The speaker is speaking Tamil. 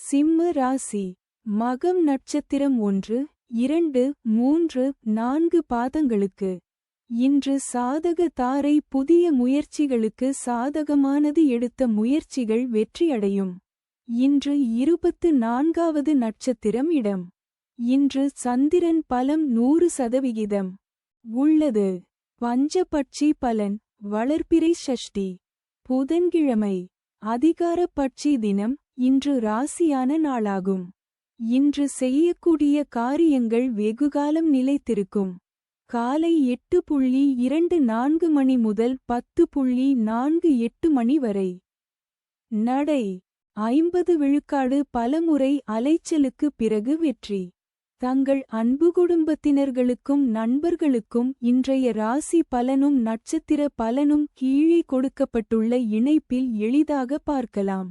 சிம்ம ராசி. மகம் நட்சத்திரம் 1, 2, 3, 4 பாதங்களுக்கு. இன்று சாதக தாரை. புதிய முயற்சிகளுக்கு சாதகமானது. எடுத்த முயற்சிகள் வெற்றியடையும். இன்று 24வது நட்சத்திரம் இடம். இன்று சந்திரன் பலம் 100% உள்ளது. பஞ்சபட்சி பலன். வளர்பிறை சஷ்டி. புதன்கிழமை. அதிகார பட்சி தினம். இன்று ராசியான நாளாகும். இன்று செய்யக்கூடிய காரியங்கள் வெகுகாலம் நிலைத்திருக்கும். காலை 8:24 மணி முதல் 10:48 மணி வரை. நடை 50 விழுக்காடு. பலமுறை அலைச்சலுக்கு பிறகு வெற்றி. தங்கள் அன்பு குடும்பத்தினர்களுக்கும் நண்பர்களுக்கும் இன்றைய ராசி பலனும் நட்சத்திர பலனும் கீழே கொடுக்கப்பட்டுள்ள இணைப்பில் எளிதாக பார்க்கலாம்.